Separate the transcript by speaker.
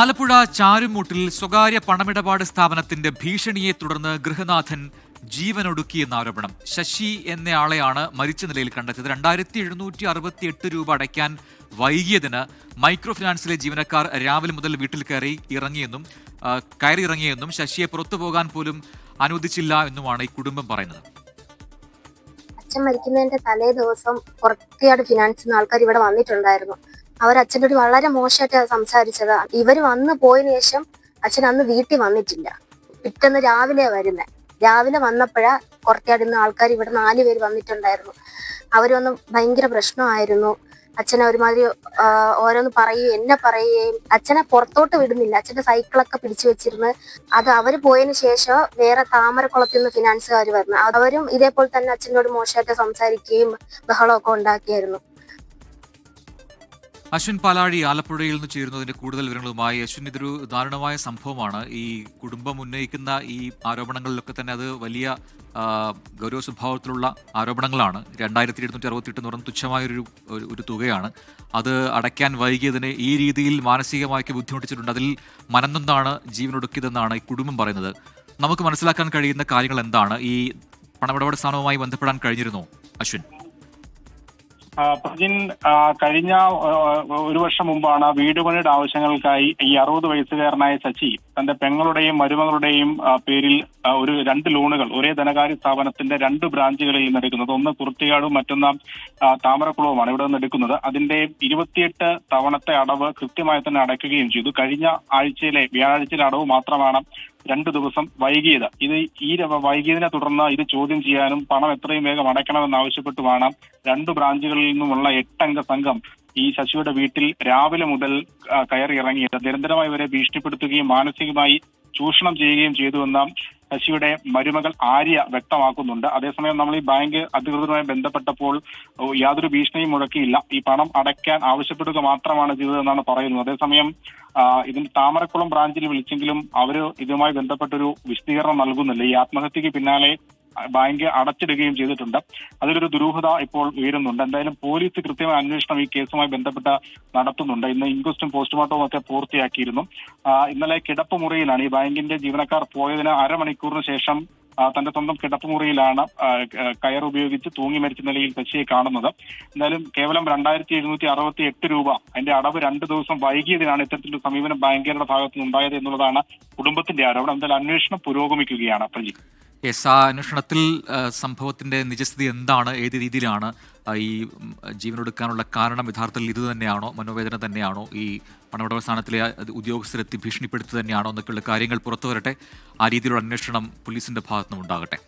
Speaker 1: ആലപ്പുഴ ചാരുമൂട്ടിൽ സ്വകാര്യ പണമിടപാട് സ്ഥാപനത്തിന്റെ ഭീഷണിയെ തുടർന്ന് ഗൃഹനാഥൻ ജീവനൊടുക്കിയെന്ന ആരോപണം. ശശി എന്നയാളെയാണ് മരിച്ച നിലയിൽ കണ്ടെത്തിയത്. 2768 രൂപ അടയ്ക്കാൻ വൈകിയതിന് മൈക്രോ ഫിനാൻസിലെ ജീവനക്കാർ രാവിലെ മുതൽ വീട്ടിൽ കയറി ഇറങ്ങിയെന്നും ശശിയെ പുറത്തു പോകാൻ പോലും അനുവദിച്ചില്ല എന്നുമാണ് ഈ കുടുംബം പറയുന്നത്.
Speaker 2: അച്ഛൻ മരിക്കുന്നതിന്റെ തലേ ദിവസം പുറത്തിയാട് ഫിനാൻസിൽ ആൾക്കാർ ഇവിടെ വന്നിട്ടുണ്ടായിരുന്നു. അവർ അച്ഛൻ്റെ ഒരു വളരെ മോശമായിട്ട് സംസാരിച്ചതാ. ഇവര് വന്നു പോയതിനു ശേഷം അച്ഛൻ അന്ന് വീട്ടിൽ വന്നിട്ടില്ല. പിറ്റേന്ന് രാവിലെ വരുന്നത്. രാവിലെ വന്നപ്പോഴാ പുറത്തിയാട് ഇന്ന് ആൾക്കാർ ഇവിടെ 4 പേര് വന്നിട്ടുണ്ടായിരുന്നു. അവരൊന്നും ഭയങ്കര പ്രശ്നമായിരുന്നു. അച്ഛനെ ഒരുമാതിരി ഓരോന്ന് പറയുകയും എന്നെ പറയുകയും അച്ഛനെ പുറത്തോട്ട് വിടുന്നില്ല. അച്ഛന്റെ സൈക്കിളൊക്കെ പിടിച്ചു വെച്ചിരുന്ന് അത് അവര് പോയതിനു ശേഷം വേറെ താമരക്കുളത്തിൽ നിന്ന് ഫിനാൻസുകാർ വരുന്നത്. അവരും ഇതേപോലെ തന്നെ അച്ഛനോട് മോശമായിട്ട് സംസാരിക്കുകയും ബഹളമൊക്കെ ഉണ്ടാക്കിയായിരുന്നു.
Speaker 1: അശ്വിൻ പാലാഴി ആലപ്പുഴയിൽ നിന്ന് ചേരുന്നതിന്റെ കൂടുതൽ വിവരങ്ങളുമായി. അശ്വിൻ, ഇതൊരു ദാരുണമായ സംഭവമാണ്. ഈ കുടുംബം ഉന്നയിക്കുന്ന ഈ ആരോപണങ്ങളിലൊക്കെ തന്നെ അത് വലിയ ഗൗരവ സ്വഭാവത്തിലുള്ള ആരോപണങ്ങളാണ്. 2768 എന്ന് പറയുന്നത് തുച്ഛമായൊരു തുകയാണ്. അത് അടയ്ക്കാൻ വൈകിയതിന് ഈ രീതിയിൽ മാനസികമായി ബുദ്ധിമുട്ടിച്ചിട്ടുണ്ട്. അതിൽ മനന്നൊന്നാണ് ജീവനൊടുക്കിയതെന്നാണ് ഈ കുടുംബം പറയുന്നത്. നമുക്ക് മനസ്സിലാക്കാൻ കഴിയുന്ന കാര്യങ്ങൾ എന്താണ്? ഈ പണമിടപാട് സ്ഥാനവുമായി ബന്ധപ്പെടാൻ കഴിഞ്ഞിരുന്നോ അശ്വിൻ?
Speaker 3: പ്രജിൻ, കഴിഞ്ഞ ഒരു വർഷം മുമ്പാണ് വീട് പണിയുടെ ആവശ്യങ്ങൾക്കായി ഈ 60 വയസ്സുകാരനായ ശശി തന്റെ പെങ്ങളുടെയും മരുമകളുടെയും പേരിൽ 2 ലോണുകൾ ഒരേ ധനകാര്യ സ്ഥാപനത്തിന്റെ 2 ബ്രാഞ്ചുകളിൽ നിന്ന് എടുക്കുന്നത്. ഒന്ന് കുർത്തിയാടും മറ്റൊന്ന് താമരക്കുളവുമാണ് ഇവിടെ നിന്ന് എടുക്കുന്നത്. അതിന്റെ 28 തവണത്തെ അടവ് കൃത്യമായി തന്നെ അടയ്ക്കുകയും ചെയ്തു. കഴിഞ്ഞ വ്യാഴാഴ്ചയിലെ അടവ് മാത്രമാണ് 2 ദിവസം വൈകിയത്. ഈ വൈകിയതിനെ തുടർന്ന് ഇത് ചോദ്യം ചെയ്യാനും പണം എത്രയും വേഗം അടയ്ക്കണമെന്നാവശ്യപ്പെട്ടുമാണ് 2 ബ്രാഞ്ചുകളിൽ നിന്നുമുള്ള 8 അംഗ സംഘം ഈ ശശിയുടെ വീട്ടിൽ രാവിലെ മുതൽ കയറി ഇറങ്ങിയത്. നിരന്തരമായി ഇവരെ ഭീഷണിപ്പെടുത്തുകയും മാനസികമായി ചൂഷണം ചെയ്യുകയും ചെയ്തുവെന്ന് ശശിയുടെ മരുമകൾ ആര്യ വ്യക്തമാക്കുന്നുണ്ട്. അതേസമയം നമ്മൾ ഈ ബാങ്ക് അധികൃതരുമായി ബന്ധപ്പെട്ടപ്പോൾ യാതൊരു ഭീഷണിയും മുഴക്കിയില്ല. ഈ പണം അടയ്ക്കാൻ ആവശ്യപ്പെടുക മാത്രമാണ് ചെയ്തതെന്നാണ് പറയുന്നത്. അതേസമയം ഇതിന്റെ താമരക്കുളം ബ്രാഞ്ചിൽ വിളിച്ചെങ്കിലും അവര് ഇതുമായി ബന്ധപ്പെട്ടൊരു വിശദീകരണം നൽകുന്നില്ല. ഈ ആത്മഹത്യക്ക് പിന്നാലെ ബാങ്ക് അടച്ചിടുകയും ചെയ്തിട്ടുണ്ട്. അതിലൊരു ദുരൂഹത ഇപ്പോൾ ഉയരുന്നുണ്ട്. എന്തായാലും പോലീസ് കൃത്യമായ അന്വേഷണം ഈ കേസുമായി ബന്ധപ്പെട്ട് നടത്തുന്നുണ്ട്. ഇന്ന് ഇൻക്വസ്റ്റും പോസ്റ്റ്മോർട്ടവും ഒക്കെ പൂർത്തിയാക്കിയിരുന്നു. ഇന്നലെ കിടപ്പുമുറിയിലാണ് ഈ ബാങ്കിന്റെ ജീവനക്കാർ പോയതിന് അരമണിക്കൂറിന് ശേഷം തന്റെ സ്വന്തം കിടപ്പുമുറിയിലാണ് കയർ ഉപയോഗിച്ച് തൂങ്ങി മരിച്ച നിലയിൽ ശശിയെ കാണുന്നത്. എന്തായാലും കേവലം 2768 രൂപ അതിന്റെ അടവ് 2 ദിവസം വൈകിയതിനാണ് ഇത്തരത്തിലൊരു സമീപനം ബാങ്കുകാരുടെ ഭാഗത്തു നിന്നുണ്ടായത് എന്നുള്ളതാണ് കുടുംബത്തിന്റെ ആരോപണം. എന്തായാലും അന്വേഷണം പുരോഗമിക്കുകയാണ്. പ്രജി,
Speaker 1: ആ അന്വേഷണത്തിൽ സംഭവത്തിന്റെ നിജസ്ഥിതി എന്താണ്, ഏത് രീതിയിലാണ് ഈ ജീവനൊടുക്കാനുള്ള കാരണം യഥാർത്ഥത്തിൽ ഇത് തന്നെയാണോ, മനോവേദന തന്നെയാണോ, ഈ പണമിടപാട് സ്ഥാനത്തിലെ ഉദ്യോഗസ്ഥരെത്തി ഭീഷണിപ്പെടുത്തി തന്നെയാണോ എന്നൊക്കെയുള്ള കാര്യങ്ങൾ പുറത്തുവരട്ടെ. ആ രീതിയിലുള്ള അന്വേഷണം പോലീസിന്റെ ഭാഗത്തുനിന്നും ഉണ്ടാകട്ടെ.